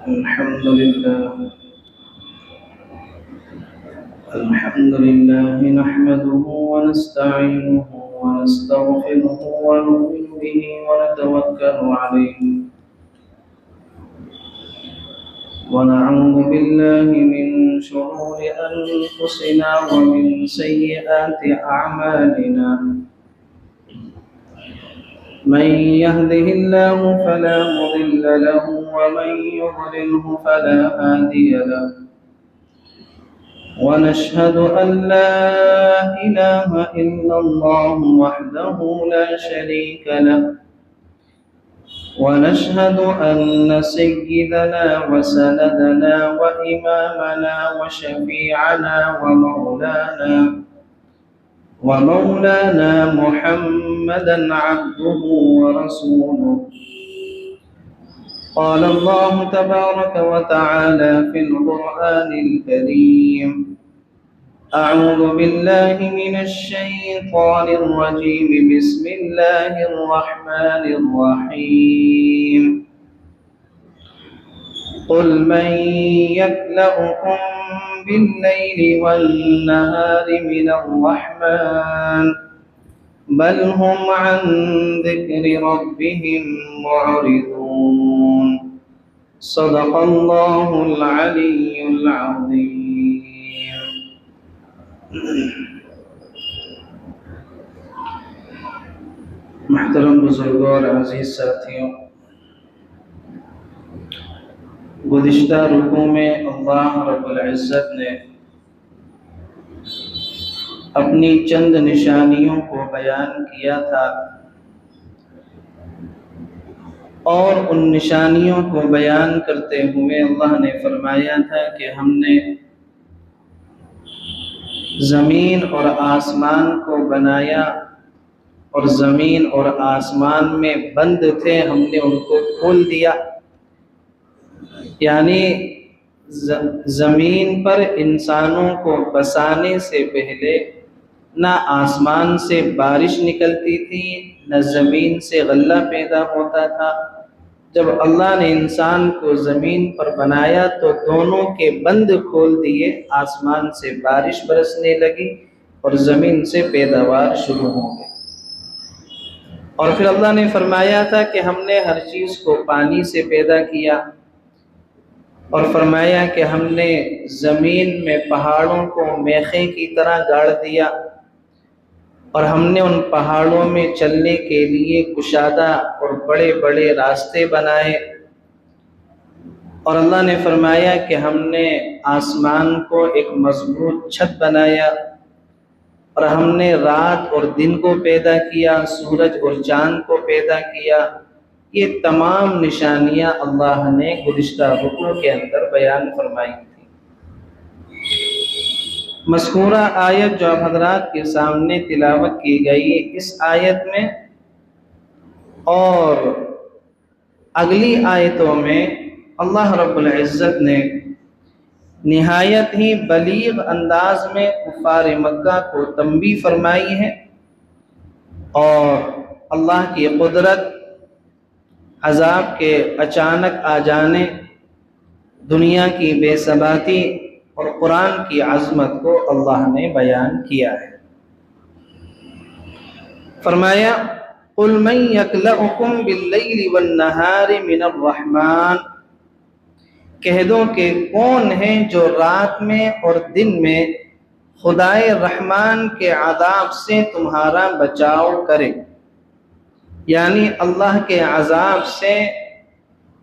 الحمد لله نحمده ونستعينه ونستغفره ونؤمن به ونتوكل عليه ونعوذ بالله من شرور أنفسنا ومن سيئات أعمالنا من يهده الله فلا مضل له ومن يضلله فلا هادي له ونشهد أن لا إله إلا الله وحده لا شريك له ونشهد أن سيدنا وسندنا وإمامنا وشفيعنا ومولانا محمدا عبده ورسوله. قال الله تبارك وتعالى في القرآن الكريم: أعوذ بالله من الشيطان الرجيم. بسم الله الرحمن الرحيم. قل من يكلؤكم بالليل والنهار من الرحمن بل هم عن ذكر ربهم معرضون. صدق الله العلي العظيم. محترم بزرگوں اور عزیز ساتھیوں، گزشتہ رکوع میں اللہ رب العزت نے اپنی چند نشانیوں کو بیان کیا تھا، اور ان نشانیوں کو بیان کرتے ہوئے اللہ نے فرمایا تھا کہ ہم نے زمین اور آسمان کو بنایا، اور زمین اور آسمان میں بند تھے، ہم نے ان کو کھول دیا. یعنی زمین پر انسانوں کو بسانے سے پہلے نہ آسمان سے بارش نکلتی تھی نہ زمین سے غلہ پیدا ہوتا تھا. جب اللہ نے انسان کو زمین پر بنایا تو دونوں کے بند کھول دیے، آسمان سے بارش برسنے لگی اور زمین سے پیداوار شروع ہو گئی. اور پھر اللہ نے فرمایا تھا کہ ہم نے ہر چیز کو پانی سے پیدا کیا، اور فرمایا کہ ہم نے زمین میں پہاڑوں کو میخیں کی طرح گاڑ دیا، اور ہم نے ان پہاڑوں میں چلنے کے لیے کشادہ اور بڑے بڑے راستے بنائے. اور اللہ نے فرمایا کہ ہم نے آسمان کو ایک مضبوط چھت بنایا، اور ہم نے رات اور دن کو پیدا کیا، سورج اور چاند کو پیدا کیا. یہ تمام نشانیاں اللہ نے گزشتہ رکوع کے اندر بیان فرمائی تھی. مذکورہ آیت جو آپ حضرات کے سامنے تلاوت کی گئی، اس آیت میں اور اگلی آیتوں میں اللہ رب العزت نے نہایت ہی بلیغ انداز میں کفار مکہ کو تنبیہ فرمائی ہے، اور اللہ کی قدرت، عذاب کے اچانک آ جانے، دنیا کی بے ثباتی اور قرآن کی عظمت کو اللہ نے بیان کیا ہے. فرمایا: قل من یکلؤکم باللیل والنہار من الرحمن. کہہ دو کہ کون ہے جو رات میں اور دن میں خدائے رحمان کے عذاب سے تمہارا بچاؤ کرے. یعنی اللہ کے عذاب سے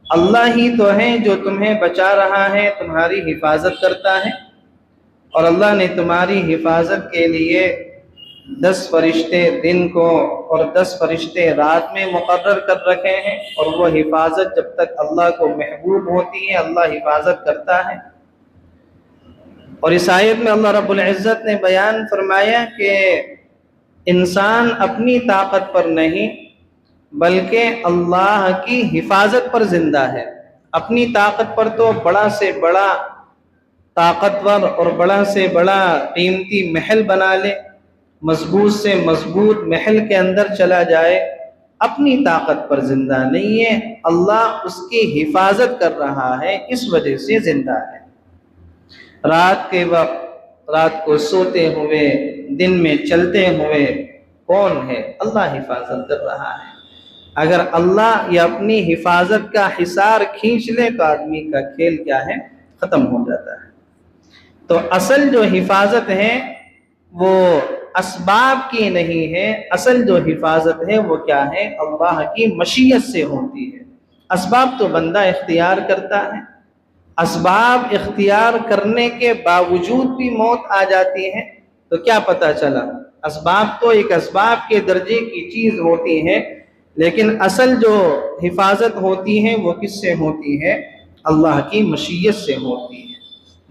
اللہ ہی تو ہے جو تمہیں بچا رہا ہے، تمہاری حفاظت کرتا ہے. اور اللہ نے تمہاری حفاظت کے لیے 10 فرشتے دن کو اور 10 فرشتے رات میں مقرر کر رکھے ہیں، اور وہ حفاظت جب تک اللہ کو محبوب ہوتی ہے اللہ حفاظت کرتا ہے. اور اس آیت میں اللہ رب العزت نے بیان فرمایا کہ انسان اپنی طاقت پر نہیں بلکہ اللہ کی حفاظت پر زندہ ہے. اپنی طاقت پر تو بڑا سے بڑا طاقتور اور بڑا سے بڑا قیمتی محل بنا لے، مضبوط سے مضبوط محل کے اندر چلا جائے، اپنی طاقت پر زندہ نہیں ہے، اللہ اس کی حفاظت کر رہا ہے، اس وجہ سے زندہ ہے۔ رات کے وقت، رات کو سوتے ہوئے، دن میں چلتے ہوئے کون ہے؟ اللہ حفاظت کر رہا ہے۔ اگر اللہ یہ اپنی حفاظت کا حصار کھینچ لے تو آدمی کا کھیل کیا ہے؟ ختم ہو جاتا ہے۔ تو اصل جو حفاظت ہے وہ اسباب کی نہیں ہے، اصل جو حفاظت ہے وہ کیا ہے؟ اللہ کی مشیت سے ہوتی ہے۔ اسباب تو بندہ اختیار کرتا ہے، اسباب اختیار کرنے کے باوجود بھی موت آ جاتی ہے تو کیا پتہ چلا؟ اسباب تو ایک اسباب کے درجے کی چیز ہوتی ہے، لیکن اصل جو حفاظت ہوتی ہے وہ کس سے ہوتی ہے؟ اللہ کی مشیت سے ہوتی ہے۔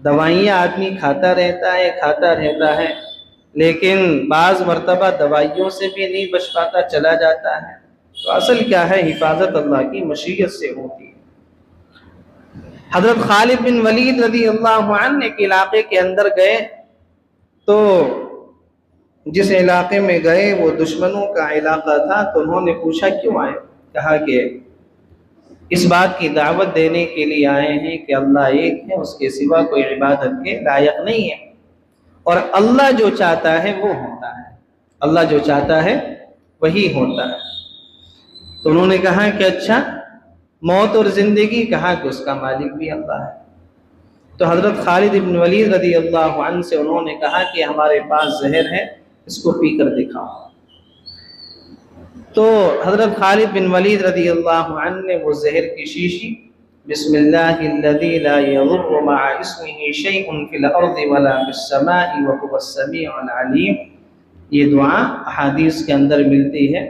دوائیاں آدمی کھاتا رہتا ہے لیکن بعض مرتبہ دوائیوں سے بھی نہیں بچ پاتا، چلا جاتا ہے۔ تو اصل کیا ہے؟ حفاظت اللہ کی مشیت سے ہوتی ہے۔ حضرت خالد بن ولید رضی اللہ عنہ ایک علاقے کے اندر گئے تو جس علاقے میں گئے وہ دشمنوں کا علاقہ تھا، تو انہوں نے پوچھا کیوں آئے؟ کہا کہ اس بات کی دعوت دینے کے لیے آئے ہیں کہ اللہ ایک ہے، اس کے سوا کوئی عبادت کے لائق نہیں ہے، اور اللہ جو چاہتا ہے وہ ہوتا ہے، اللہ جو چاہتا ہے وہی ہوتا ہے۔ تو انہوں نے کہا کہ اچھا موت اور زندگی؟ کہا کہ اس کا مالک بھی اللہ ہے۔ تو حضرت خالد بن ولید رضی اللہ عنہ سے انہوں نے کہا کہ ہمارے پاس زہر ہے، اس کو پی کر دکھاؤ۔ تو حضرت خالد بن ولید رضی اللہ عنہ نے وہ زہر کی شیشی بسم اللہ الذی لا یضر مع اسمہ شیء فی الارض ولا فی السماء وهو السمیع العلیم، یہ دعا احادیث کے اندر ملتی ہے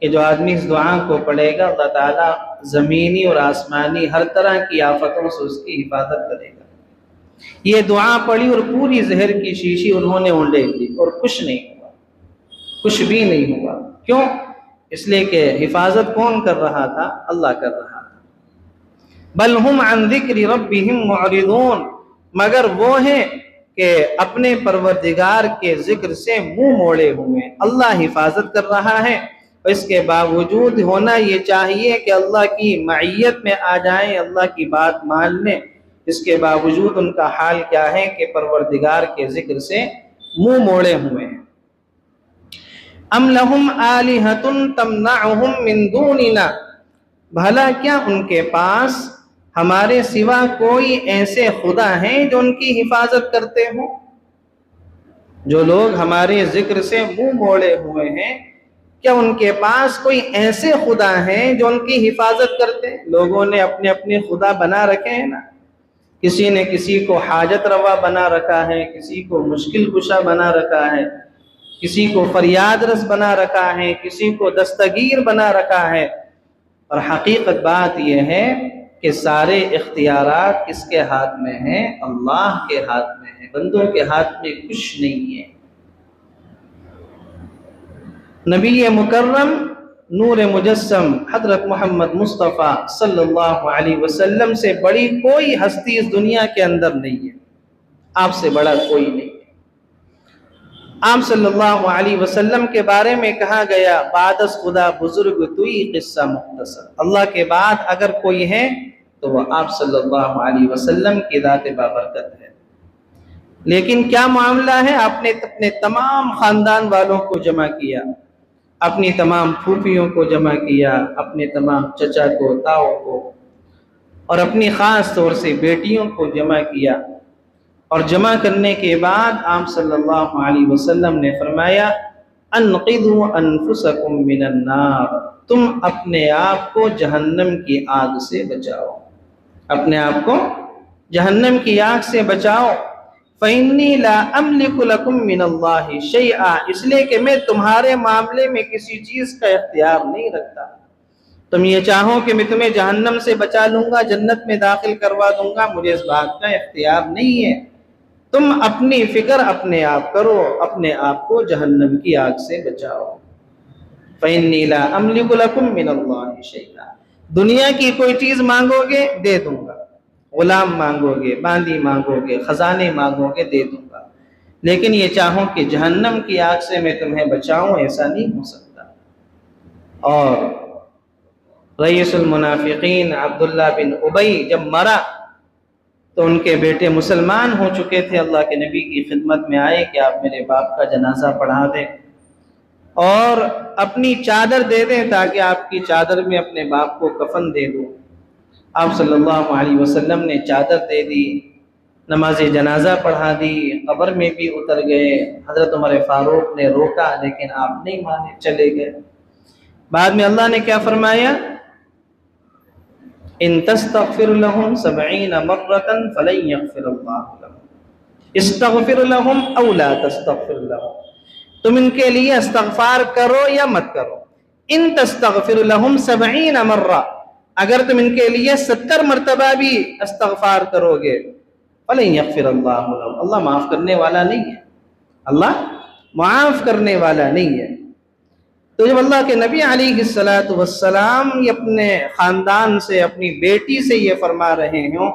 کہ جو آدمی اس دعا کو پڑھے گا اللہ تعالیٰ زمینی اور آسمانی ہر طرح کی آفتوں سے اس کی حفاظت کرے گا۔ یہ دعا پڑھی اور پوری زہر کی شیشی انہوں نے اونڈے دی اور کچھ نہیں ہوا، کچھ بھی نہیں ہوا۔ کیوں؟ اس لیے کہ حفاظت کون کر رہا تھا؟ اللہ کر رہا تھا۔ بل ہم عن ذکر ربہم معرضون، مگر وہ ہیں کہ اپنے پروردگار کے ذکر سے منہ موڑے ہوئے۔ اللہ حفاظت کر رہا ہے، اس کے باوجود ہونا یہ چاہیے کہ اللہ کی معیت میں آ جائیں، اللہ کی بات مان لیں، اس کے باوجود ان کا حال کیا ہے کہ پروردگار کے ذکر سے منہ موڑے ہوئے ہیں۔ ام لہم آلہۃ تمنعہم من دوننا، بھلا کیا ان کے پاس ہمارے سوا کوئی ایسے خدا ہیں جو ان کی حفاظت کرتے ہوں؟ جو لوگ ہمارے ذکر سے منہ موڑے ہوئے ہیں، کیا ان کے پاس کوئی ایسے خدا ہیں جو ان کی حفاظت کرتے ہیں؟ لوگوں نے اپنے اپنے خدا بنا رکھے ہیں نا، کسی نے کسی کو حاجت روا بنا رکھا ہے، کسی کو مشکل کشا بنا رکھا ہے، کسی کو فریاد رس بنا رکھا ہے، کسی کو دستگیر بنا رکھا ہے۔ اور حقیقت بات یہ ہے کہ سارے اختیارات کس کے ہاتھ میں ہیں؟ اللہ کے ہاتھ میں ہیں، بندوں کے ہاتھ میں کچھ نہیں ہے۔ نبی مکرم نور مجسم حضرت محمد مصطفیٰ صلی اللہ علیہ وسلم سے بڑی کوئی ہستی اس دنیا کے اندر نہیں ہے، آپ سے بڑا کوئی نہیں ہے۔ آپ صلی اللہ علیہ وسلم کے بارے میں کہا گیا بعد از خدا بزرگ توئی قصہ مختصر، اللہ کے بعد اگر کوئی ہے تو وہ آپ صلی اللہ علیہ وسلم کی ذات بابرکت ہے۔ لیکن کیا معاملہ ہے؟ آپ نے اپنے تمام خاندان والوں کو جمع کیا، اپنی تمام پھوپھیوں کو جمع کیا، اپنے تمام چچا کو، تاؤ کو، اور اپنی خاص طور سے بیٹیوں کو جمع کیا۔ اور جمع کرنے کے بعد آپ صلی اللہ علیہ وسلم نے فرمایا انقذوا انفسکم من النار، تم اپنے آپ کو جہنم کی آگ سے بچاؤ، اپنے آپ کو جہنم کی آگ سے بچاؤ۔ فإنی لا املک لکم من اللہ شیئا، اس لیے کہ میں تمہارے معاملے میں کسی چیز کا اختیار نہیں رکھتا۔ تم یہ چاہو کہ میں تمہیں جہنم سے بچا لوں گا، جنت میں داخل کروا دوں گا، مجھے اس بات کا اختیار نہیں ہے۔ تم اپنی فکر اپنے آپ کرو، اپنے آپ کو جہنم کی آگ سے بچاؤ۔ فإنی لا املک لکم من اللہ شیئا، دنیا کی کوئی چیز مانگو گے دے دوں گا، غلام مانگو گے، باندی مانگو گے، خزانے مانگو گے، دے دوں گا، لیکن یہ چاہوں کہ جہنم کی آگ سے میں تمہیں بچاؤں، ایسا نہیں ہو سکتا۔ اور رئیس المنافقین عبداللہ بن ابی جب مرا تو ان کے بیٹے مسلمان ہو چکے تھے، اللہ کے نبی کی خدمت میں آئے کہ آپ میرے باپ کا جنازہ پڑھا دیں اور اپنی چادر دے دیں تاکہ آپ کی چادر میں اپنے باپ کو کفن دے دوں۔ آپ صلی اللہ علیہ وسلم نے چادر دے دی، نماز جنازہ پڑھا دی، قبر میں بھی اتر گئے۔ حضرت عمر فاروق نے روکا لیکن آپ نہیں مانے، چلے گئے۔ بعد میں اللہ نے کیا فرمایا؟ ان تستغفر لهم 70 مرة فلن يغفر الله لهم استغفر لهم او لا تستغفر لهم، تم ان کے لیے استغفار کرو یا مت کرو۔ ان تستغفر لهم 70 مرة، اگر تم ان کے لیے 70 مرتبہ بھی استغفار کرو گے، فلن يغفر الله لهم، اللہ معاف کرنے والا نہیں ہے، اللہ معاف کرنے والا نہیں ہے۔ تو جب اللہ کے نبی علیہ السلام یہ اپنے خاندان سے، اپنی بیٹی سے یہ فرما رہے ہوں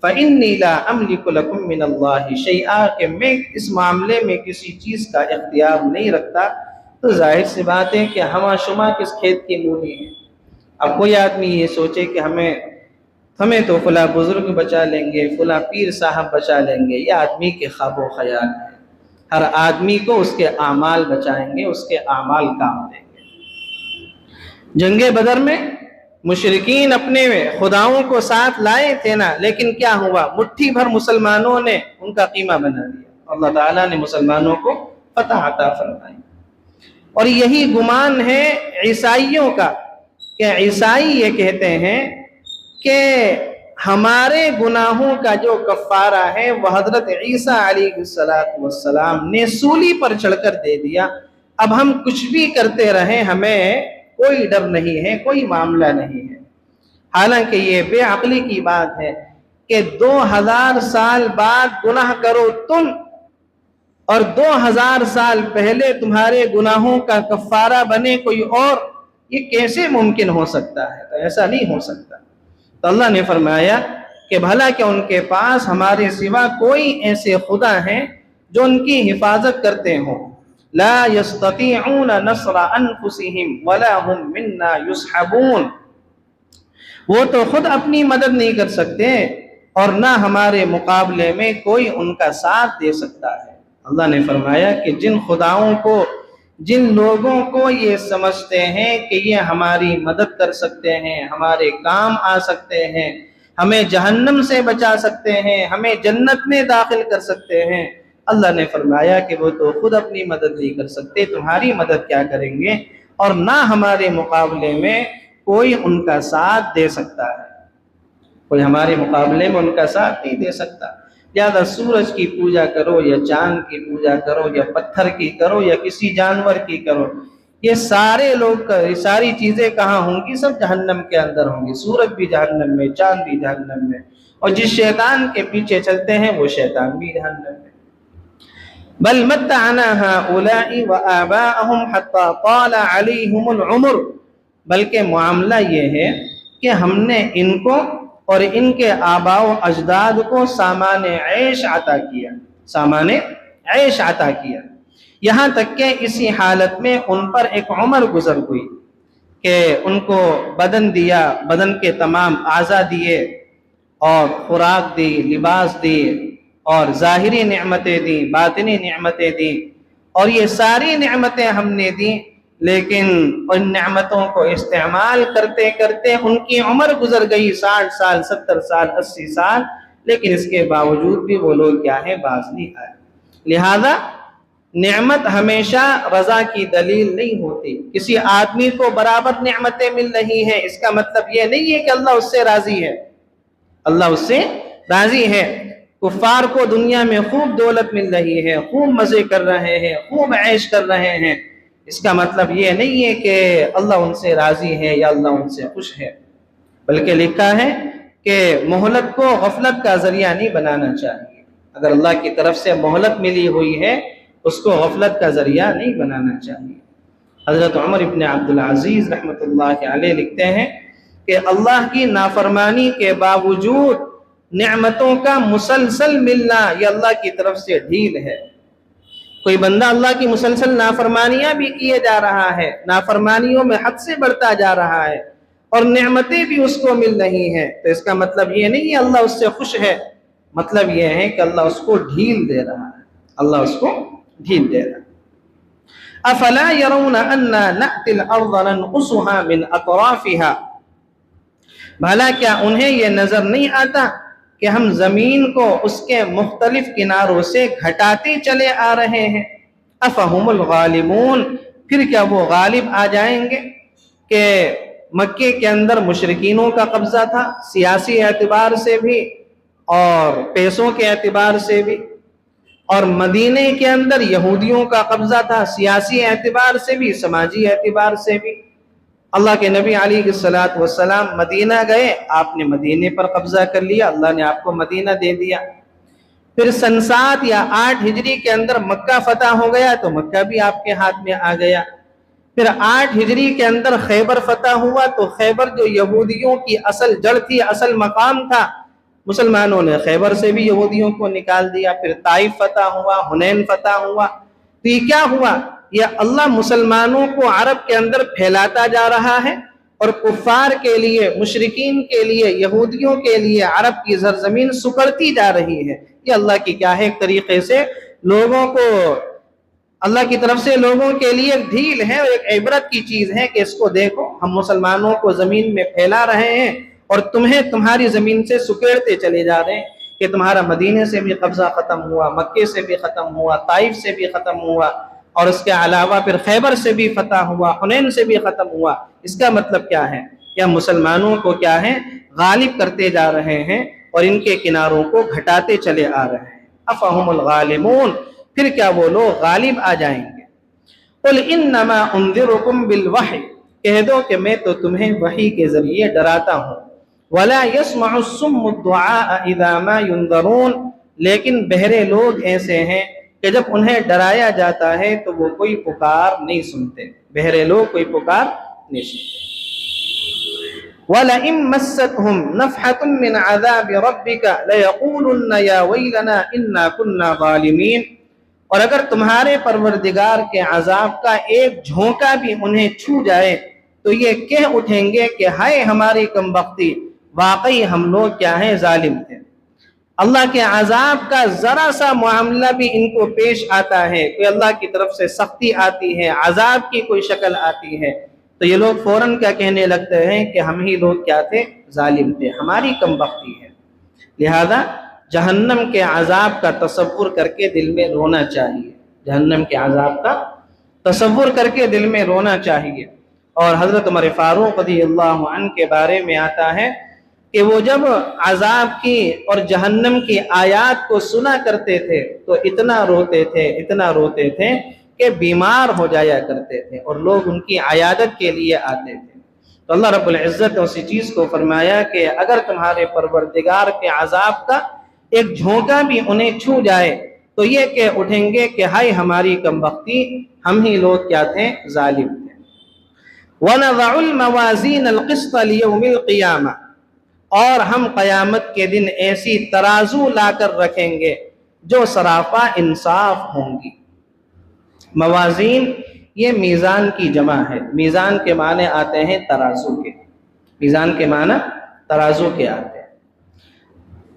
فَإِنِّي لَا أَمْلِكُ لَكُم مِّنَ اللَّهِ شَيْئًا، کہ میں اس معاملے میں کسی چیز کا اختیار نہیں رکھتا، تو ظاہر سی بات ہے کہ ہمہ شمہ کس کھیت کی مولی ہے۔ اب کوئی آدمی یہ سوچے کہ ہمیں تو فلاں بزرگ بچا لیں گے، فلاں پیر صاحب بچا لیں گے، یہ آدمی کے خواب و خیال ہے۔ ہر آدمی کو اس کے اعمال بچائیں گے، اس کے اعمال کام دیں گے۔ جنگ بدر میں مشرکین اپنے خداؤں کو ساتھ لائے تھے نا، لیکن کیا ہوا؟ مٹھی بھر مسلمانوں نے ان کا قیمہ بنا دیا، اللہ تعالیٰ نے مسلمانوں کو فتح عطا فرمائی۔ اور یہی گمان ہے عیسائیوں کا کہ عیسائی یہ کہتے ہیں کہ ہمارے گناہوں کا جو کفارہ ہے وہ حضرت عیسیٰ علیہ السلام نے سولی پر چڑھ کر دے دیا، اب ہم کچھ بھی کرتے رہیں ہمیں کوئی ڈر نہیں ہے، کوئی معاملہ نہیں ہے۔ حالانکہ یہ بے عقلی کی بات ہے کہ 2000 سال بعد گناہ کرو تم اور 2000 سال پہلے تمہارے گناہوں کا کفارہ بنے کوئی اور، یہ کیسے ممکن ہو سکتا ہے؟ تو ایسا نہیں ہو سکتا۔ تو اللہ نے فرمایا کہ بھلا کہ ان کے پاس ہمارے سوا کوئی ایسے خدا ہیں جو ان کی حفاظت کرتے ہوں؟ لا يستطيعون نصر انفسهم ولا هم منا يسحبون، وہ تو خود اپنی مدد نہیں کر سکتے اور نہ ہمارے مقابلے میں کوئی ان کا ساتھ دے سکتا ہے۔ اللہ نے فرمایا کہ جن خداؤں کو، جن لوگوں کو یہ سمجھتے ہیں کہ یہ ہماری مدد کر سکتے ہیں، ہمارے کام آ سکتے ہیں، ہمیں جہنم سے بچا سکتے ہیں، ہمیں جنت میں داخل کر سکتے ہیں، اللہ نے فرمایا کہ وہ تو خود اپنی مدد نہیں کر سکتے، تمہاری مدد کیا کریں گے؟ اور نہ ہمارے مقابلے میں کوئی ان کا ساتھ دے سکتا ہے، کوئی ہمارے مقابلے میں ان کا ساتھ نہیں دے سکتا۔ لہذا سورج کی پوجا کرو یا چاند کی پوجا کرو یا پتھر کی کرو یا کسی جانور کی کرو، یہ سارے لوگ، یہ ساری چیزیں کہاں ہوں گی؟ سب جہنم کے اندر ہوں گی۔ سورج بھی جہنم میں، چاند بھی جہنم میں، اور جس شیطان کے پیچھے چلتے ہیں وہ شیطان بھی جہنم میں۔ بل متعنا هؤلاء وآباءهم حتى طال عليهم العمر، بلکہ معاملہ یہ ہے کہ ہم نے ان کو اور ان کے آباء و اجداد کو سامان عیش عطا کیا، سامان عیش عطا کیا، یہاں تک کہ اسی حالت میں ان پر ایک عمر گزر ہوئی کہ ان کو بدن دیا، بدن کے تمام اعضاء دیے اور خوراک دی، لباس دی اور ظاہری نعمتیں دیں، باطنی نعمتیں دیں، اور یہ ساری نعمتیں ہم نے دیں، لیکن ان نعمتوں کو استعمال کرتے کرتے ان کی عمر گزر گئی 60 سال، 70 سال، 80 سال، لیکن اس کے باوجود بھی وہ لوگ کیا ہیں؟ باز نہیں آئے۔ لہذا نعمت ہمیشہ رضا کی دلیل نہیں ہوتی۔ کسی آدمی کو برابر نعمتیں مل رہی ہیں، اس کا مطلب یہ نہیں ہے کہ اللہ اس سے راضی ہے، اللہ اس سے راضی ہے۔ کفار کو دنیا میں خوب دولت مل رہی ہے، خوب مزے کر رہے ہیں، خوب عیش کر رہے ہیں، اس کا مطلب یہ نہیں ہے کہ اللہ ان سے راضی ہے یا اللہ ان سے خوش ہے، بلکہ لکھا ہے کہ مہلت کو غفلت کا ذریعہ نہیں بنانا چاہیے۔ اگر اللہ کی طرف سے مہلت ملی ہوئی ہے اس کو غفلت کا ذریعہ نہیں بنانا چاہیے۔ حضرت عمر ابن عبدالعزیز رحمۃ اللہ علیہ لکھتے ہیں کہ اللہ کی نافرمانی کے باوجود نعمتوں کا مسلسل ملنا یہ اللہ کی طرف سے ڈھیل ہے۔ کوئی بندہ اللہ کی مسلسل نافرمانیاں بھی کیے جا رہا ہے، نافرمانیوں میں حد سے بڑھتا جا رہا ہے اور نعمتیں بھی اس کو مل رہی ہیں، تو اس کا مطلب یہ نہیں ہے اللہ اس سے خوش ہے، مطلب یہ ہے کہ اللہ اس کو ڈھیل دے رہا ہے، اللہ اس کو ڈھیل دے رہا ہے۔ افلا يرون انا نأتي الارض ننقصها من اطرافها، بھلا کیا انہیں یہ نظر نہیں آتا کہ ہم زمین کو اس کے مختلف کناروں سے گھٹاتے چلے آ رہے ہیں۔ افہم الغالبون، پھر کیا وہ غالب آ جائیں گے؟ کہ مکے کے اندر مشرکینوں کا قبضہ تھا، سیاسی اعتبار سے بھی اور پیسوں کے اعتبار سے بھی، اور مدینے کے اندر یہودیوں کا قبضہ تھا، سیاسی اعتبار سے بھی، سماجی اعتبار سے بھی۔ اللہ کے نبی علیہ السلام مدینہ گئے، آپ نے مدینے پر قبضہ کر لیا، اللہ نے آپ کو مدینہ دے دیا۔ پھر سن 7 یا 8 ہجری کے اندر مکہ فتح ہو گیا تو مکہ بھی آپ کے ہاتھ میں آ گیا۔ پھر 8 ہجری کے اندر خیبر فتح ہوا تو خیبر جو یہودیوں کی اصل جڑ تھی، اصل مقام تھا، مسلمانوں نے خیبر سے بھی یہودیوں کو نکال دیا۔ پھر طائف فتح ہوا، حنین فتح ہوا، تو یہ کیا ہوا؟ یہ اللہ مسلمانوں کو عرب کے اندر پھیلاتا جا رہا ہے اور کفار کے لیے، مشرکین کے لیے، یہودیوں کے لیے عرب کی سرزمین سکڑتی جا رہی ہے۔ یہ اللہ کی کیا ہے، ایک طریقے سے لوگوں کو، اللہ کی طرف سے لوگوں کے لیے ایک ڈھیل ہے اور ایک عبرت کی چیز ہے کہ اس کو دیکھو، ہم مسلمانوں کو زمین میں پھیلا رہے ہیں اور تمہیں تمہاری زمین سے سکیڑتے چلے جا رہے ہیں، کہ تمہارا مدینے سے بھی قبضہ ختم ہوا، مکے سے بھی ختم ہوا، طائف سے بھی ختم ہوا، اور اس کے علاوہ پھر خیبر سے بھی فتح ہوا، حنین سے بھی ختم ہوا۔ اس کا مطلب کیا ہے؟ یا مسلمانوں کو کیا ہے، غالب کرتے جا رہے ہیں اور ان کے کناروں کو گھٹاتے چلے آ رہے ہیں۔ افہم الغالبون، پھر کیا وہ لوگ غالب آ جائیں گے؟ قل انما انذرکم بالوحی، کہہ دو کہ میں تو تمہیں وحی کے ذریعے ڈراتا ہوں۔ ولا يسمع الصم الدعاء اذا ما ينذرون، لیکن بہرے لوگ ایسے ہیں کہ جب انہیں ڈرایا جاتا ہے تو وہ کوئی پکار نہیں سنتے، بہرے لوگ کوئی پکار نہیں سنتے۔ وَلَئِن مَسَّتْهُمْ نَفْحَةٌ مِّنْ عَذَابِ رَبِّكَ لَيَقُولُنَّ يَا وَيْلَنَا إِنَّا كُنَّا ظَالِمِينَ، اور اگر تمہارے پروردگار کے عذاب کا ایک جھونکا بھی انہیں چھو جائے تو یہ کہہ اٹھیں گے کہ ہائے ہماری کمبختی، واقعی ہم لوگ کیا ہیں، ظالم تھے۔ اللہ کے عذاب کا ذرا سا معاملہ بھی ان کو پیش آتا ہے، کوئی اللہ کی طرف سے سختی آتی ہے، عذاب کی کوئی شکل آتی ہے، تو یہ لوگ فوراً کیا کہنے لگتے ہیں کہ ہم ہی لوگ کیا تھے، ظالم تھے، ہماری کم بختی ہے۔ لہذا جہنم کے عذاب کا تصور کر کے دل میں رونا چاہیے، جہنم کے عذاب کا تصور کر کے دل میں رونا چاہیے۔ اور حضرت عمر فاروق رضی اللہ عنہ کے بارے میں آتا ہے کہ وہ جب عذاب کی اور جہنم کی آیات کو سنا کرتے تھے تو اتنا روتے تھے کہ بیمار ہو جایا کرتے تھے اور لوگ ان کی عیادت کے لیے آتے تھے۔ تو اللہ رب العزت نے اسی چیز کو فرمایا کہ اگر تمہارے پروردگار کے عذاب کا ایک جھونکا بھی انہیں چھو جائے تو یہ کہ اٹھیں گے کہ ہائے ہماری کمبختی، ہم ہی لوگ کیا تھے، ظالم تھے۔ وَنَضَعُ الْمَوَازِينَ الْقِسْطَ لِيَوْمِ الْقِيَامَةِ، اور ہم قیامت کے دن ایسی ترازو لا کر رکھیں گے جو سراپا انصاف ہوں گی۔ موازین یہ میزان کی جمع ہے، میزان کے معنی آتے ہیں ترازو کے، میزان کے معنی ترازو کے آتے ہیں۔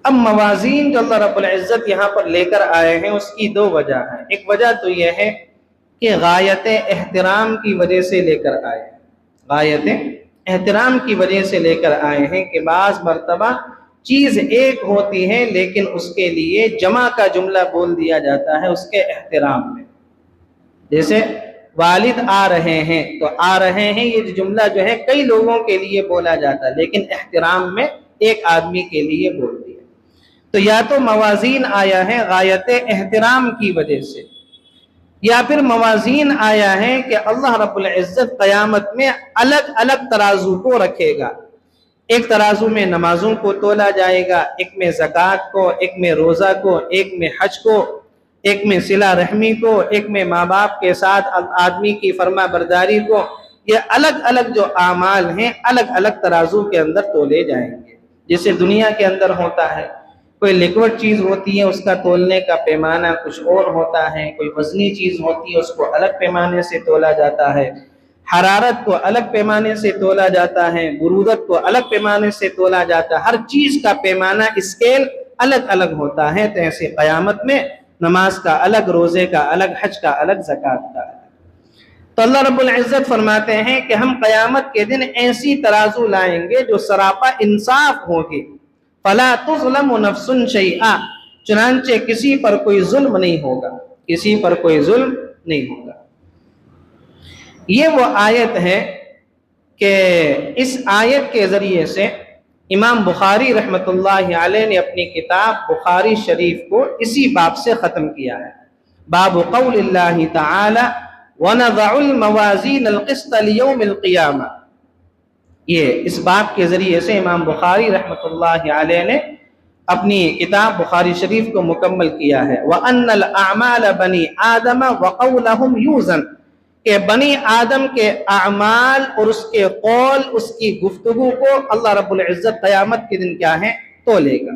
اب موازین جو اللہ رب العزت یہاں پر لے کر آئے ہیں اس کی 2 وجہ ہیں۔ ایک وجہ تو یہ ہے کہ غایت احترام کی وجہ سے لے کر آئے ہیں، غایت احترام کی وجہ سے لے کر آئے ہیں کہ بعض مرتبہ چیز ایک ہوتی ہے لیکن اس کے لیے جمع کا جملہ بول دیا جاتا ہے اس کے احترام میں۔ جیسے والد آ رہے ہیں تو آ رہے ہیں، یہ جملہ جو ہے کئی لوگوں کے لیے بولا جاتا ہے لیکن احترام میں ایک آدمی کے لیے بول دیا۔ تو یا تو موازین آیا ہے غایت احترام کی وجہ سے، یا پھر موازین آیا ہے کہ اللہ رب العزت قیامت میں الگ الگ ترازو کو رکھے گا۔ ایک ترازو میں نمازوں کو تولا جائے گا، ایک میں زکوٰۃ کو، ایک میں روزہ کو، ایک میں حج کو، ایک میں صلہ رحمی کو، ایک میں ماں باپ کے ساتھ آدمی کی فرما برداری کو۔ یہ الگ الگ جو اعمال ہیں الگ الگ ترازو کے اندر تولے جائیں گے، جیسے دنیا کے اندر ہوتا ہے کوئی لیکوڈ چیز ہوتی ہے اس کا تولنے کا پیمانہ کچھ اور ہوتا ہے، کوئی وزنی چیز ہوتی ہے اس کو الگ پیمانے سے تولا جاتا ہے، حرارت کو الگ پیمانے سے تولا جاتا ہے، برودت کو الگ پیمانے سے تولا جاتا ہے، ہر چیز کا پیمانہ اسکیل الگ الگ ہوتا ہے۔ تو ایسے قیامت میں نماز کا الگ، روزے کا الگ، حج کا الگ، زکوٰۃ کا الگ۔ تو اللہ رب العزت فرماتے ہیں کہ ہم قیامت کے دن ایسی ترازو لائیں گے جو سراپا انصاف ہوگی، فَلَا تُظْلَمُ نَفْسٌ شَيْئًا، چنانچہ کسی پر کوئی ظلم نہیں ہوگا، کسی پر کوئی ظلم نہیں ہوگا۔ یہ وہ آیت ہے کہ اس آیت کے ذریعے سے امام بخاری رحمۃ اللہ علیہ نے اپنی کتاب بخاری شریف کو اسی باب سے ختم کیا ہے، باب قول اللہ تعالی وَنَضَعُ الْمَوَازِينَ الْقِسْطَ لِيَوْمِ الْقِيَامَةِ، یہ اس باب کے ذریعے سے امام بخاری رحمۃ اللہ علیہ نے اپنی کتاب بخاری شریف کو مکمل کیا ہے۔ وَأَنَّ الْأَعْمَالَ بَنِي آدَمَ وَقَوْلَهُمْ يُوزَنْ، کہ بنی آدم کے اعمال اور اس کے قول، اس کی گفتگو کو اللہ رب العزت قیامت کے دن کیا ہے، تولے گا۔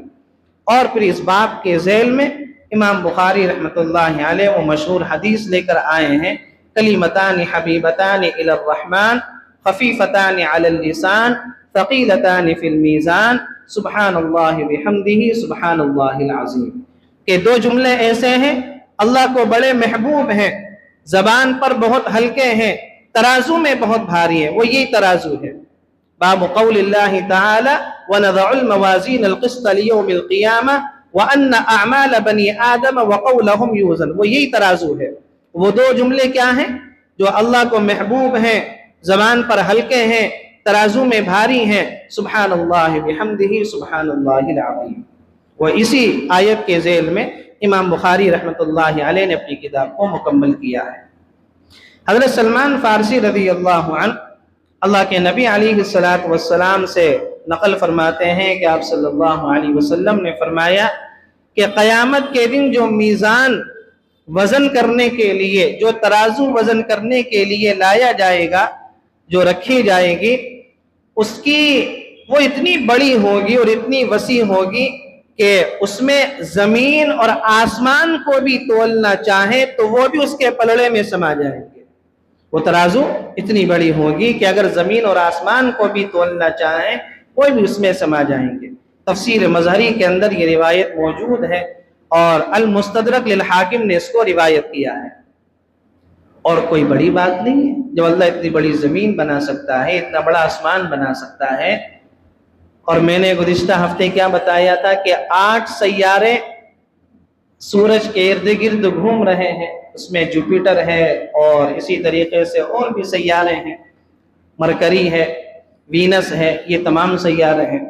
اور پھر اس باب کے ذیل میں امام بخاری رحمۃ اللہ علیہ وہ مشہور حدیث لے کر آئے ہیں، کلمتان حبیبتان الی الرحمن خفیفتان علی اللسان ثقیلتان فی المیزان سبحان اللہ بحمدہ سبحان اللہ العظیم، کہ دو جملے ایسے ہیں اللہ کو بڑے محبوب ہیں، زبان پر بہت ہلکے ہیں، ترازو میں بہت بھاری ہیں، وہ یہی ترازو ہے۔ باب قول اللہ تعالی وَنَضَعُ الْمَوَازِينَ الْقِسْطَ لِيَوْمِ الْقِيَامَةِ وَأَنَّ أَعْمَالَ بَنِي آدَمَ وَقَوْلَهُمْ يُوزَنْ، وہ یہی ترازو ہے۔ وہ دو جملے کیا ہیں جو اللہ کو محبوب ہیں، زبان پر ہلکے ہیں، ترازو میں بھاری ہیں، سبحان اللہ بحمدہ سبحان اللہ العظیم۔ وہ اسی آیت کے ذیل میں امام بخاری رحمۃ اللہ علیہ نے اپنی کتاب کو مکمل کیا ہے۔ حضرت سلمان فارسی رضی اللہ عنہ اللہ کے نبی علیہ السلام سے نقل فرماتے ہیں کہ آپ صلی اللہ علیہ وسلم نے فرمایا کہ قیامت کے دن جو میزان وزن کرنے کے لیے، جو ترازو وزن کرنے کے لیے لایا جائے گا، جو رکھی جائے گی، اس کی وہ اتنی بڑی ہوگی اور اتنی وسیع ہوگی کہ اس میں زمین اور آسمان کو بھی تولنا چاہے تو وہ بھی اس کے پلڑے میں سما جائیں گے۔ وہ ترازو اتنی بڑی ہوگی کہ اگر زمین اور آسمان کو بھی تولنا چاہیں وہ بھی اس میں سما جائیں گے۔ تفسیر مظہری کے اندر یہ روایت موجود ہے اور المستدرک للحاکم نے اس کو روایت کیا ہے۔ اور کوئی بڑی بات نہیں ہے جب اللہ اتنی بڑی زمین بنا سکتا ہے، اتنا بڑا آسمان بنا سکتا ہے۔ اور میں نے گزشتہ ہفتے کیا بتایا تھا کہ 8 سیارے سورج کے ارد گرد گھوم رہے ہیں، اس میں جوپیٹر ہے اور اسی طریقے سے اور بھی سیارے ہیں، مرکری ہے، وینس ہے، یہ تمام سیارے ہیں۔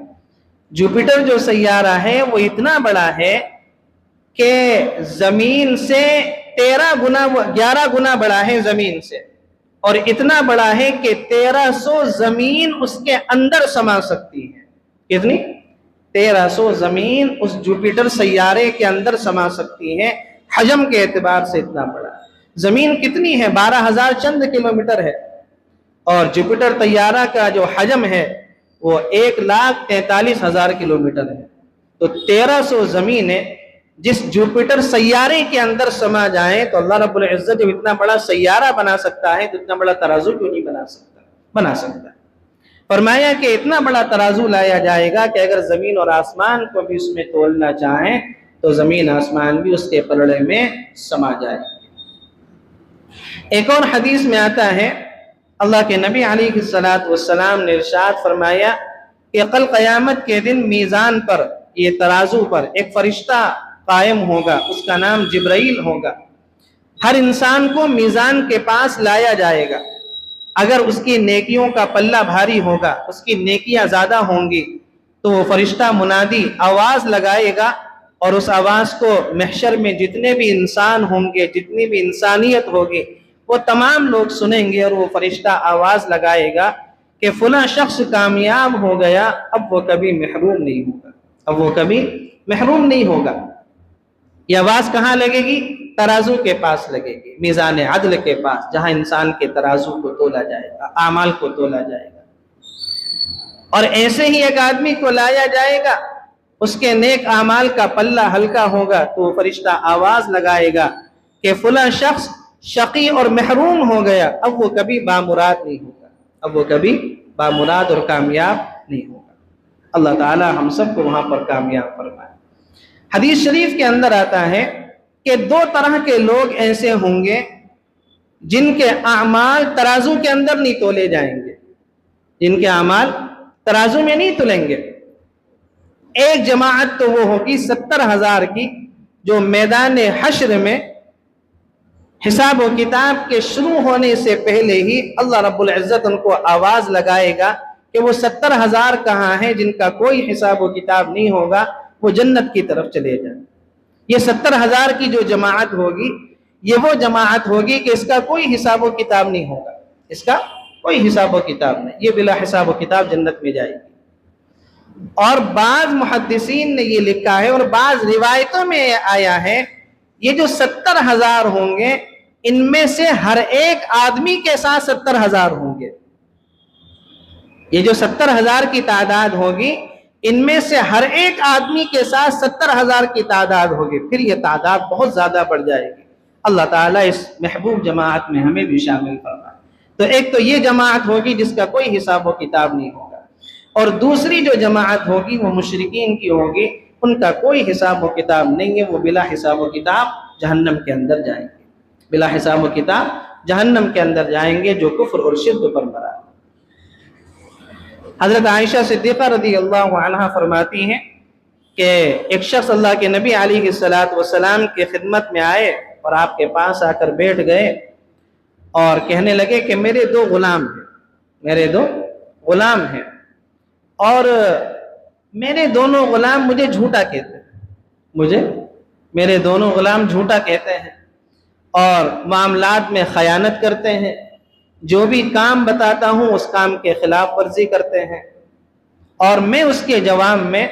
جوپیٹر جو سیارہ ہے وہ اتنا بڑا ہے کہ زمین سے 11 گنا بڑا ہے زمین سے، اور اتنا بڑا ہے کہ 1300 زمین اس کے اندر سما سکتی ہے۔ کتنی؟ 1300 زمین اس جوپیٹر سیارے کے اندر سما سکتی ہے، حجم کے اعتبار سے اتنا بڑا۔ زمین کتنی ہے؟ 12,000 چند کلومیٹر ہے، اور جوپیٹر طیارہ کا جو حجم ہے وہ 1,43,000 کلومیٹر ہے۔ تو 1300 زمینیں جس جوپیٹر سیارے کے اندر سما جائیں تو اللہ رب العزت جب اتنا بڑا سیارہ بنا سکتا ہے تو اتنا بڑا ترازو کیوں نہیں بنا سکتا۔ فرمایا کہ اتنا بڑا ترازو لایا جائے گا کہ اگر زمین اور آسمان کو بھی اس میں تولنا چاہیں تو زمین آسمان بھی اس کے پلڑے میں سما جائے۔ ایک اور حدیث میں آتا ہے اللہ کے نبی علیہ السلام نے ارشاد فرمایا کہ کل قیامت کے دن میزان پر، یہ ترازو پر ایک فرشتہ قائم ہوگا، اس کا نام جبرائیل ہوگا۔ ہر انسان کو میزان کے پاس لایا جائے گا۔ اگر اس کی نیکیوں کا پلہ بھاری ہوگا، اس کی نیکیاں زیادہ ہوں گی، تو وہ فرشتہ منادی آواز لگائے گا، اور اس آواز کو محشر میں جتنے بھی انسان ہوں گے، جتنی بھی انسانیت ہوگی، وہ تمام لوگ سنیں گے، اور وہ فرشتہ آواز لگائے گا کہ فلاں شخص کامیاب ہو گیا، اب وہ کبھی محروم نہیں ہوگا، اب وہ کبھی محروم نہیں ہوگا۔ یہ آواز کہاں لگے گی؟ ترازو کے پاس لگے گی، میزان عدل کے پاس، جہاں انسان کے ترازو کو تولا جائے گا، اعمال کو تولا جائے گا۔ اور ایسے ہی ایک آدمی کو لایا جائے گا، اس کے نیک اعمال کا پلہ ہلکا ہوگا تو وہ فرشتہ آواز لگائے گا کہ فلاں شخص شقی اور محروم ہو گیا، اب وہ کبھی بامراد نہیں ہوگا، اب وہ کبھی بامراد اور کامیاب نہیں ہوگا۔ اللہ تعالی ہم سب کو وہاں پر کامیاب فرمائے۔ حدیث شریف کے اندر آتا ہے کہ دو طرح کے لوگ ایسے ہوں گے جن کے اعمال ترازو کے اندر نہیں تولے جائیں گے، جن کے اعمال ترازو میں نہیں تلیں گے۔ ایک جماعت تو وہ ہوگی 70,000 کی جو میدان حشر میں حساب و کتاب کے شروع ہونے سے پہلے ہی اللہ رب العزت ان کو آواز لگائے گا کہ وہ 70,000 کہاں ہیں جن کا کوئی حساب و کتاب نہیں ہوگا، وہ جنت کی طرف چلے جائیں۔ یہ 70,000 کی جو جماعت ہوگی یہ وہ جماعت ہوگی کہ اس کا کوئی حساب و کتاب نہیں ہوگا، اس کا کوئی حساب و کتاب نہیں، یہ بلا حساب و کتاب جنت میں جائے گی۔ اور بعض محدثین نے یہ لکھا ہے اور بعض روایتوں میں آیا ہے یہ جو 70,000 ہوں گے ان میں سے ہر ایک آدمی کے ساتھ 70,000 ہوں گے۔ یہ جو 70,000 کی تعداد ہوگی ان میں سے ہر ایک آدمی کے ساتھ 70,000 کی تعداد ہوگی، پھر یہ تعداد بہت زیادہ بڑھ جائے گی۔ اللہ تعالیٰ اس محبوب جماعت میں ہمیں بھی شامل فرمائے۔ تو ایک تو یہ جماعت ہوگی جس کا کوئی حساب و کتاب نہیں ہوگا، اور دوسری جو جماعت ہوگی وہ مشرکین کی ہوگی، ان کا کوئی حساب و کتاب نہیں ہے، وہ بلا حساب و کتاب جہنم کے اندر جائیں گے، بلا حساب و کتاب جہنم کے اندر جائیں گے جو کفر اور شرک پر مرا۔ حضرت عائشہ صدیقہ رضی اللہ عنہا فرماتی ہیں کہ ایک شخص اللہ کے نبی علیہ السلام کی خدمت میں آئے اور آپ کے پاس آ کر بیٹھ گئے اور کہنے لگے کہ میرے دو غلام ہیں، میرے دو غلام ہیں، اور میرے دونوں غلام مجھے جھوٹا کہتے ہیں، میرے دونوں غلام جھوٹا کہتے ہیں اور معاملات میں خیانت کرتے ہیں، جو بھی کام بتاتا ہوں اس کام کے خلاف ورزی کرتے ہیں، اور میں اس کے جواب میں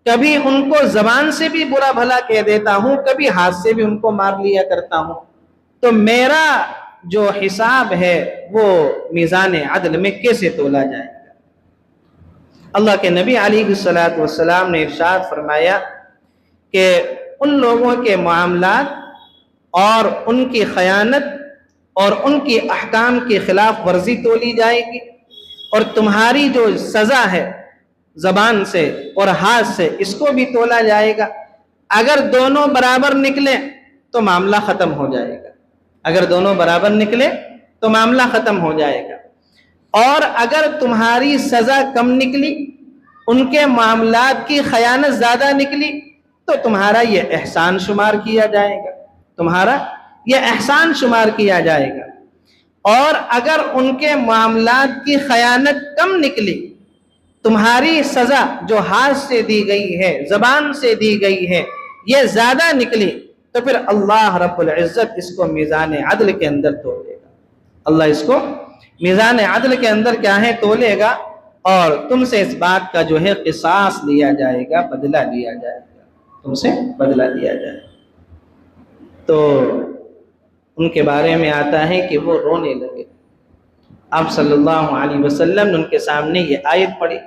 کبھی ان کو زبان سے بھی برا بھلا کہہ دیتا ہوں، کبھی ہاتھ سے بھی ان کو مار لیا کرتا ہوں، تو میرا جو حساب ہے وہ میزان عدل میں کیسے تولا جائے گا؟ اللہ کے نبی علیہ السلام نے ارشاد فرمایا کہ ان لوگوں کے معاملات اور ان کی خیانت اور ان کی احکام کی خلاف ورزی تولی جائے گی، اور تمہاری جو سزا ہے زبان سے اور ہاتھ سے اس کو بھی تولا جائے گا۔ اگر دونوں برابر نکلے تو معاملہ ختم ہو جائے گا، اگر دونوں برابر نکلے تو معاملہ ختم ہو جائے گا، اور اگر تمہاری سزا کم نکلی، ان کے معاملات کی خیانت زیادہ نکلی، تو تمہارا یہ احسان شمار کیا جائے گا، تمہارا یہ احسان شمار کیا جائے گا، اور اگر ان کے معاملات کی خیانت کم نکلی، تمہاری سزا جو ہاتھ سے دی گئی ہے، زبان سے دی گئی ہے، یہ زیادہ نکلی، تو پھر اللہ رب العزت اس کو میزان عدل کے اندر تولے گا، اللہ اس کو میزان عدل کے اندر کیا ہے تولے گا، اور تم سے اس بات کا جو ہے قصاص لیا جائے گا، بدلہ لیا جائے گا، تم سے بدلہ لیا جائے گا۔ تو ان کے بارے میں آتا ہے کہ وہ رونے لگے۔ آپ صلی اللہ علیہ وسلم نے ان کے سامنے یہ آیت پڑھی،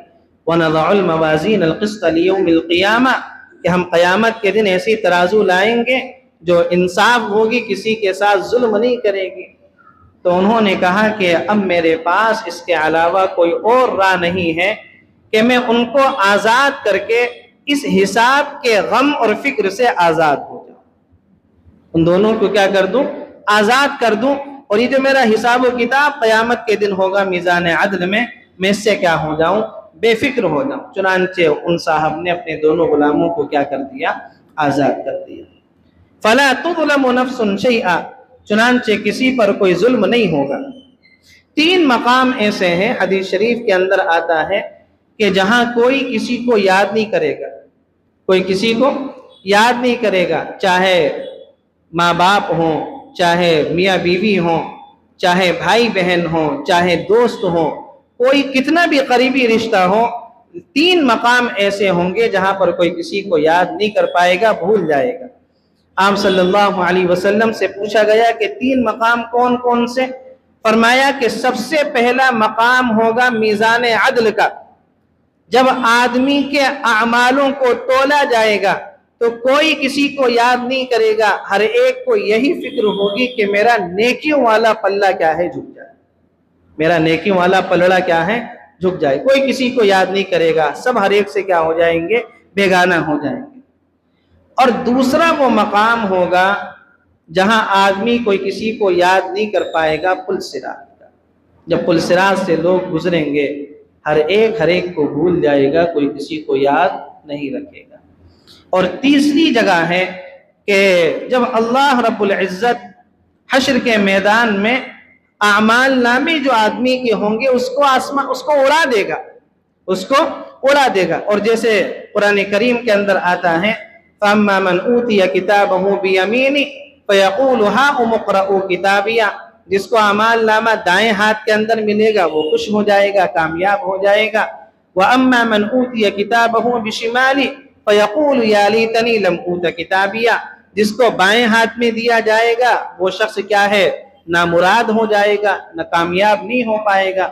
وَنَضَعُ الْمَوَازِينَ الْقِسْطَ لِيَوْمِ الْقِيَامَةِ، کہ ہم قیامت کے دن ایسی ترازو لائیں گے جو انصاف ہوگی، کسی کے ساتھ ظلم نہیں کرے گی۔ تو انہوں نے کہا کہ اب میرے پاس اس کے علاوہ کوئی اور راہ نہیں ہے کہ میں ان کو آزاد کر کے اس حساب کے غم اور فکر سے آزاد ہو جاؤں، ان دونوں کو کیا کر دوں؟ آزاد کر دوں، اور یہ جو میرا حساب و کتاب قیامت کے دن ہوگا میزان عدل میں اس سے کیا ہو جاؤں؟ بے فکر ہو جاؤں۔ چنانچہ ان صاحب نے اپنے دونوں غلاموں کو کیا کر دیا؟ آزاد کر دیا۔ فَلَا تُظْلَمُ نَفْسٌ شَيْئًا، چنانچہ کسی پر کوئی ظلم نہیں ہوگا۔ 3 مقام ایسے ہیں حدیث شریف کے اندر آتا ہے کہ جہاں کوئی کسی کو یاد نہیں کرے گا، کوئی کسی کو یاد نہیں کرے گا، چاہے ماں باپ ہوں، چاہے میاں بیوی ہوں، چاہے بھائی بہن ہوں، چاہے دوست ہوں، کوئی کتنا بھی قریبی رشتہ ہو، 3 مقام ایسے ہوں گے جہاں پر کوئی کسی کو یاد نہیں کر پائے گا، بھول جائے گا۔ آپ صلی اللہ علیہ وسلم سے پوچھا گیا کہ 3 مقام کون کون سے؟ فرمایا کہ سب سے پہلا مقام ہوگا میزان عدل کا، جب آدمی کے اعمالوں کو تولا جائے گا تو کوئی کسی کو یاد نہیں کرے گا، ہر ایک کو یہی فکر ہوگی کہ میرا نیکیوں والا پلہ کیا ہے، جھک جائے، میرا نیکیوں والا پلڑا کیا ہے، جھک جائے۔ کوئی کسی کو یاد نہیں کرے گا، سب ہر ایک سے کیا ہو جائیں گے، بیگانہ ہو جائیں گے۔ اور دوسرا وہ مقام ہوگا جہاں آدمی کوئی کسی کو یاد نہیں کر پائے گا، پل صراط کا۔ جب پل صراط سے لوگ گزریں گے، ہر ایک کو بھول جائے گا، کوئی کسی کو یاد نہیں رکھے گا۔ اور تیسری جگہ ہے کہ جب اللہ رب العزت حشر کے میدان میں اعمال نامے جو آدمی کے ہوں گے اس کو اڑا دے گا، اس کو اڑا دے گا۔ اور جیسے قرآن کریم کے اندر آتا ہے فَأَمَّا مَنْ أُوتِيَ كِتَابَهُ بِيَمِينِهِ فَيَقُولُ هَاؤُمُ اقْرَءُوا كِتَابِيَهْ، جس کو اعمال نامہ دائیں ہاتھ کے اندر ملے گا وہ خوش ہو جائے گا، کامیاب ہو جائے گا۔ وَأَمَّا مَنْ أُوتِيَ كِتَابَهُ بِشِمَالِهِ فَيَقُولُ يَا لَيْتَنِي لَمْ أُوتَ كِتَابِيَهْ، جس کو بائیں ہاتھ میں دیا جائے گا وہ شخص کیا ہے، نامراد ہو جائے گا، نہ کامیاب نہیں ہو پائے گا۔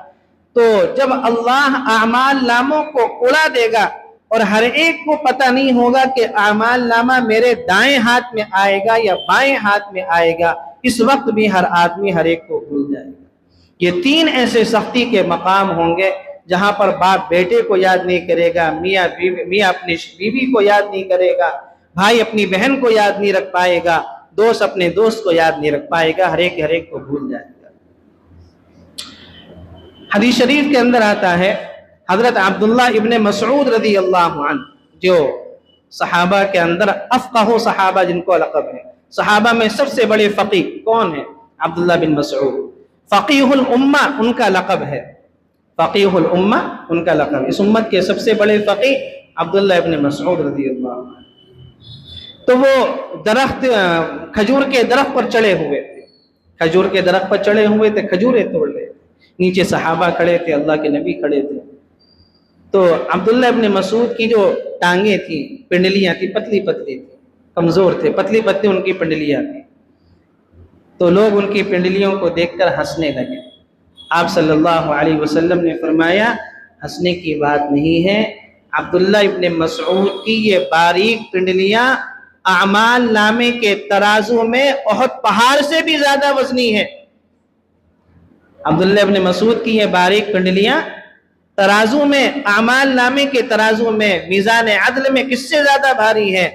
تو جب اللہ اعمال ناموں کو اڑا دے گا اور ہر ایک کو پتہ نہیں ہوگا کہ اعمال نامہ میرے دائیں ہاتھ میں آئے گا یا بائیں ہاتھ میں آئے گا، اس وقت بھی ہر آدمی ہر ایک کو بھول جائے گا۔ یہ تین ایسے سختی کے مقام ہوں گے جہاں پر باپ بیٹے کو یاد نہیں کرے گا، میاں اپنی بیوی کو یاد نہیں کرے گا، بھائی اپنی بہن کو یاد نہیں رکھ پائے گا، دوست اپنے دوست کو یاد نہیں رکھ پائے گا، ہر ایک کو بھول جائے گا۔ حدیث شریف کے اندر آتا ہے حضرت عبداللہ ابن مسعود رضی اللہ عنہ، جو صحابہ کے اندر افقہ صحابہ جن کو لقب ہے، صحابہ میں سب سے بڑے فقیہ کون ہیں؟ عبداللہ بن مسعود، فقیہ الامہ ان کا لقب ہے، فقیہ الامہ ان کا لقب، اس امت کے سب سے بڑے فقیہ عبداللہ ابن مسعود رضی اللہ عنہ۔ تو وہ درخت، کھجور کے درخت پر چڑھے ہوئے تھے، کھجور کے درخت پر چڑھے ہوئے تھے، کھجوریں توڑ رہے تھے، نیچے صحابہ کھڑے تھے، اللہ کے نبی کھڑے تھے۔ تو عبداللہ ابن مسعود کی جو ٹانگیں تھیں، پنڈلیاں تھیں، پتلی پتلی تھی، کمزور تھے، پتلی پتلی ان کی پنڈلیاں تھیں۔ تو لوگ ان کی پنڈلیوں کو دیکھ کر ہنسنے لگے۔ آپ صلی اللہ علیہ وسلم نے فرمایا ہنسنے کی بات نہیں ہے، عبداللہ ابن مسعود کی یہ باریک پنڈلیاں اعمال نامے کے ترازو میں احد پہاڑ سے بھی زیادہ وزنی ہے۔ عبداللہ ابن مسعود کی یہ باریک پنڈلیاں ترازو میں، اعمال نامے کے ترازو میں، میزان عدل میں کس سے زیادہ بھاری ہے؟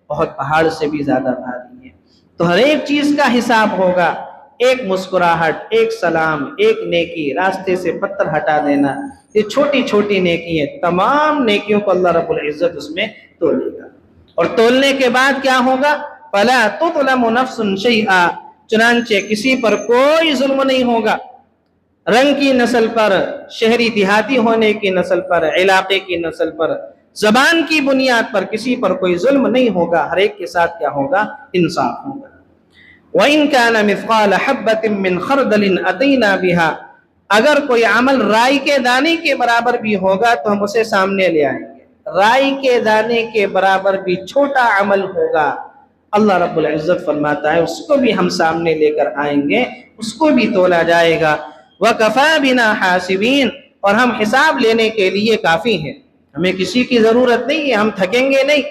احد پہاڑ سے بھی زیادہ بھاری ہے۔ تو ہر ایک چیز کا حساب ہوگا، ایک مسکراہٹ، ایک سلام، ایک نیکی، راستے سے پتھر ہٹا دینا، یہ چھوٹی چھوٹی نیکی ہے، تمام نیکیوں کو اللہ رب العزت اس میں تولے گا۔ اور تولنے کے بعد کیا ہوگا؟ فَلَا تُظْلَمُ نَفْسٌ شَيْئًا، چنانچہ کسی پر کوئی ظلم نہیں ہوگا، رنگ کی نسل پر، شہری دیہاتی ہونے کی نسل پر، علاقے کی نسل پر، زبان کی بنیاد پر کسی پر کوئی ظلم نہیں ہوگا، ہر ایک کے ساتھ کیا ہوگا؟ انصاف ہوگا۔ وَإِن كَانَ مِثْقَالَ حَبَّةٍ مِّنْ خَرْدَلٍ أَتَيْنَا بِهَا، اگر کوئی عمل رائی کے دانے کے برابر بھی ہوگا تو ہم اسے سامنے لے آئیں گے، رائی کے دانے کے برابر بھی چھوٹا عمل ہوگا، اللہ رب العزت فرماتا ہے اس کو بھی ہم سامنے لے کر آئیں گے، اس کو بھی تولا جائے گا۔ وَكَفَى بِنَا حَاسِبِينَ، اور ہم حساب لینے کے لیے کافی ہیں، ہمیں کسی کی ضرورت نہیں ہے، ہم تھکیں گے نہیں،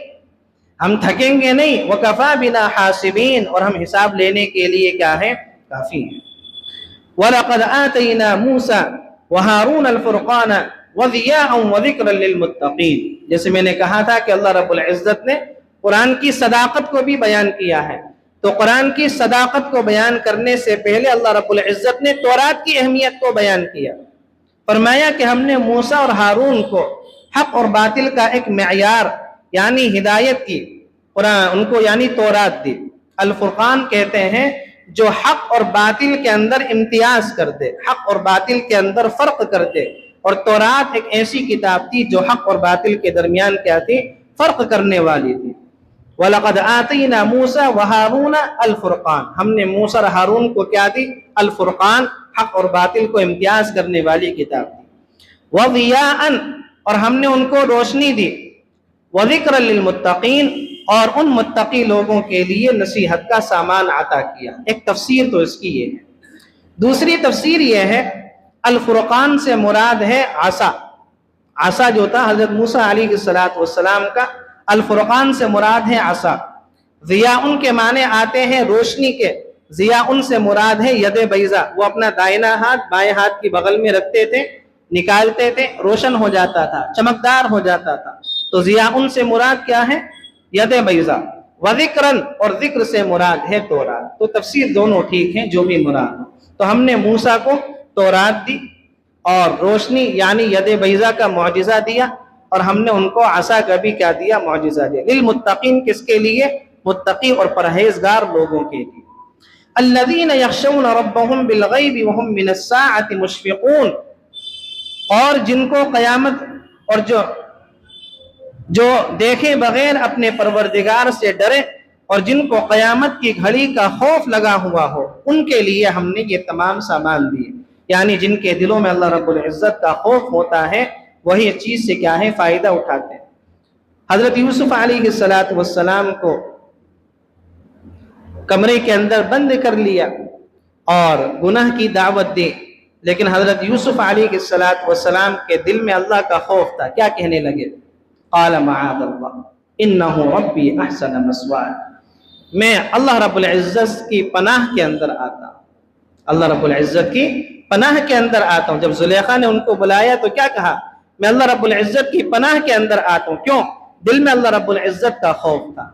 ہم تھکیں گے نہیں۔ وَكَفَى بِنَا حَاسِبِينَ، اور ہم حساب لینے کے لیے کیا ہے؟ کافی ہیں۔ وَلَقَدْ آتَيْنَا مُوسَى وَهَارُونَ الْفُرْقَانَ وَضِيَاءً وَذِكْرًا لِلْمُتَّقِينَ، جیسے میں نے کہا تھا کہ اللہ رب العزت نے قرآن کی صداقت کو بھی بیان کیا ہے، تو قرآن کی صداقت کو بیان کرنے سے پہلے اللہ رب العزت نے تورات کی اہمیت کو بیان کیا، فرمایا کہ ہم نے موسیٰ اور ہارون کو حق اور باطل کا ایک معیار یعنی ہدایت کی، ان کو یعنی تورات دی۔ الفرقان کہتے ہیں جو حق اور باطل کے اندر امتیاز کر دے، حق اور باطل کے اندر فرق کر دے، اور تورات ایک ایسی کتاب تھی جو حق اور باطل کے درمیان کیا تھی؟ فرق کرنے والی تھی۔ وَلَقَدْ آتَيْنَا مُوسَى وَهَارُونَ الْفُرْقَانَ، ہم نے موسیٰ اور ہارون کو کیا دی؟ الفرقان، حق اور باطل کو امتیاز کرنے والی کتاب دی۔ وَضِيَاءً، اور ہم نے ان کو روشنی دی، وَذِكْرًا لِلْمُتَّقِينَ، اور ان متقی لوگوں کے لیے نصیحت کا سامان عطا کیا۔ ایک تفسیر تو اس کی یہ ہے۔ دوسری تفسیر یہ ہے الفرقان سے مراد ہے عصا، عصا جو تھا حضرت موسیٰ علیہ السلام کا، الفرقان سے مراد ہے عصا۔ ضیاء کے معنی آتے ہیں روشنی کے، ضیاء سے مراد ہے ید بیضا، وہ اپنا دائنا ہاتھ بائیں ہاتھ کی بغل میں رکھتے تھے، نکالتے تھے، روشن ہو جاتا تھا، چمکدار ہو جاتا تھا۔ تو ضیاء سے مراد کیا ہے؟ ید بیضا۔ وذکرن، اور ذکر سے مراد ہے تورات۔ تو تفسیر دونوں ٹھیک ہیں، جو بھی مراد ہو۔ تو ہم نے موسیٰ کو تورات دی اور روشنی یعنی ید بیضا کا معجزہ دیا، اور ہم نے ان کو عصا کا بھی کیا دیا؟ معجزہ دیا۔ للمتقین، کس کے لیے؟ متقی اور پرہیزگار لوگوں کے لیے۔ الذین یخشون ربهم بالغیب وهم من الساعة مشفقون، اور جن کو قیامت، اور جو دیکھے بغیر اپنے پروردگار سے ڈرے اور جن کو قیامت کی گھڑی کا خوف لگا ہوا ہو، ان کے لیے ہم نے یہ تمام سامان دیے۔ یعنی جن کے دلوں میں اللہ رب العزت کا خوف ہوتا ہے، وہی اس چیز سے کیا ہے؟ فائدہ اٹھاتے ہیں۔ حضرت یوسف علیہ السلام کو کمرے کے اندر بند کر لیا اور گناہ کی دعوت دی، لیکن حضرت یوسف علیہ السلام کے دل میں اللہ کا خوف تھا۔ کیا کہنے لگے؟ قال معاذ اللہ انہ ربی احسن مثوایا، میں اللہ رب العزت کی پناہ کے اندر آتا ہوں، اللہ رب العزت کی پناہ کے اندر آتا ہوں۔ جب زلیخا نے ان کو بلایا تو کیا کہا؟ میں اللہ رب العزت کی پناہ کے اندر آتا ہوں۔ کیوں؟ دل میں اللہ رب العزت کا خوف تھا۔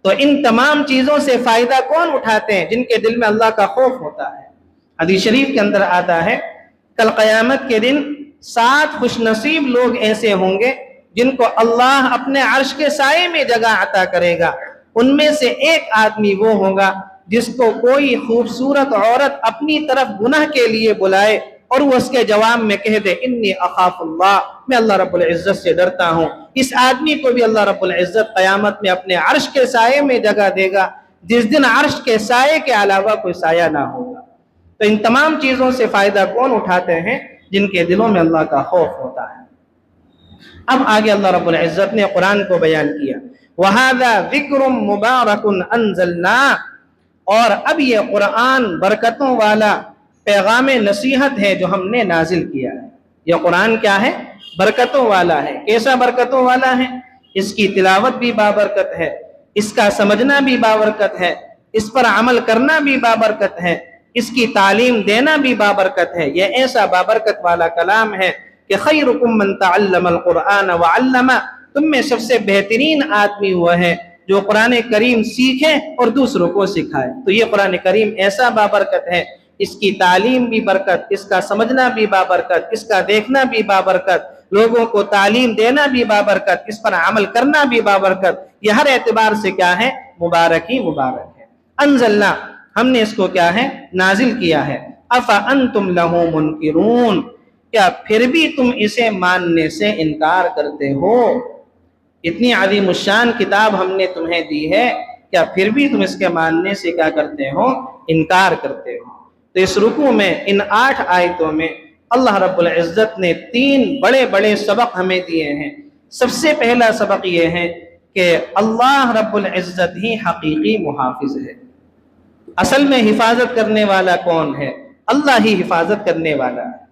تو ان تمام چیزوں سے فائدہ کون اٹھاتے ہیں؟ جن کے دل میں اللہ کا خوف ہوتا ہے۔ حدیث شریف کے اندر آتا ہے کل قیامت کے دن 7 خوش نصیب لوگ ایسے ہوں گے جن کو اللہ اپنے عرش کے سائے میں جگہ عطا کرے گا۔ ان میں سے ایک آدمی وہ ہوگا جس کو کوئی خوبصورت عورت اپنی طرف گناہ کے لیے بلائے اور وہ اس کے جواب میں کہہ دے انی اخاف اللہ، میں اللہ رب العزت سے ڈرتا ہوں۔ اس آدمی کو بھی اللہ رب العزت قیامت میں اپنے عرش کے سائے میں جگہ دے گا، جس دن عرش کے سائے کے علاوہ کوئی سایہ نہ ہوگا۔ تو ان تمام چیزوں سے فائدہ کون اٹھاتے ہیں؟ جن کے دلوں میں اللہ کا خوف ہوتا ہے۔ اب آگے اللہ رب العزت نے قرآن کو بیان کیا، وَهَذَا ذِكْرٌ مُبَارَكٌ أَنزَلْنَا، اور اب یہ قرآن برکتوں والا پیغام نصیحت ہے جو ہم نے نازل کیا ہے۔ یہ قرآن کیا ہے؟ برکتوں والا ہے۔ کیسا برکتوں والا ہے؟ اس کی تلاوت بھی بابرکت ہے، اس کا سمجھنا بھی بابرکت ہے، اس پر عمل کرنا بھی بابرکت ہے، اس کی تعلیم دینا بھی بابرکت ہے۔ یہ ایسا بابرکت والا کلام ہے کہ خیرکم من تعلم القرآن وعلم، تم میں سب سے بہترین آدمی ہوا ہے جو قرآن کریم سیکھے اور دوسروں کو سکھائے۔ تو یہ قرآن کریم ایسا بابرکت ہے، اس کی تعلیم بھی برکت، اس کا سمجھنا بھی بابرکت، اس کا دیکھنا بھی بابرکت، لوگوں کو تعلیم دینا بھی بابرکت، اس پر عمل کرنا بھی بابرکت۔ یہ ہر اعتبار سے کیا ہے؟ مبارک ہی مبارک ہے۔ انزلنا، ہم نے اس کو کیا ہے؟ نازل کیا ہے۔ افانتم لہ منکرون، کیا پھر بھی تم اسے ماننے سے انکار کرتے ہو؟ اتنی عظیم الشان کتاب ہم نے تمہیں دی ہے، کیا پھر بھی تم اس کے ماننے سے کیا کرتے ہو؟ انکار کرتے ہو۔ تو اس رکوع میں ان 8 آیتوں میں اللہ رب العزت نے 3 بڑے بڑے سبق ہمیں دیے ہیں۔ سب سے پہلا سبق یہ ہے کہ اللہ رب العزت ہی حقیقی محافظ ہے۔ اصل میں حفاظت کرنے والا کون ہے؟ اللہ ہی حفاظت کرنے والا ہے۔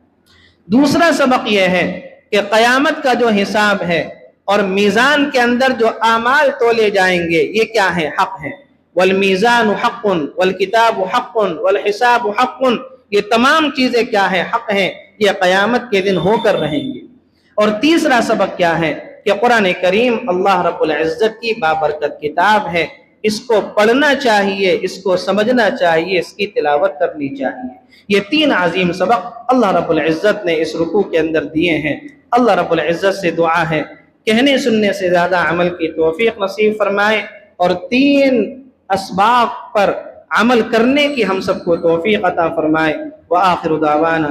دوسرا سبق یہ ہے کہ قیامت کا جو حساب ہے اور میزان کے اندر جو اعمال تولے جائیں گے، یہ کیا ہے؟ حق ہے۔ والمیزان حق والکتاب حق والحساب حق، یہ تمام چیزیں کیا ہے؟ حق ہیں، یہ قیامت کے دن ہو کر رہیں گے۔ اور تیسرا سبق کیا ہے کہ قرآن کریم اللہ رب العزت کی بابرکت کتاب ہے، اس کو پڑھنا چاہیے، اس کو سمجھنا چاہیے، اس کی تلاوت کرنی چاہیے۔ یہ 3 عظیم سبق اللہ رب العزت نے اس رکوع کے اندر دیے ہیں۔ اللہ رب العزت سے دعا ہے کہنے سننے سے زیادہ عمل کی توفیق نصیب فرمائے، اور 3 اسباب پر عمل کرنے کی ہم سب کو توفیق عطا فرمائے۔ وآخر دعوانا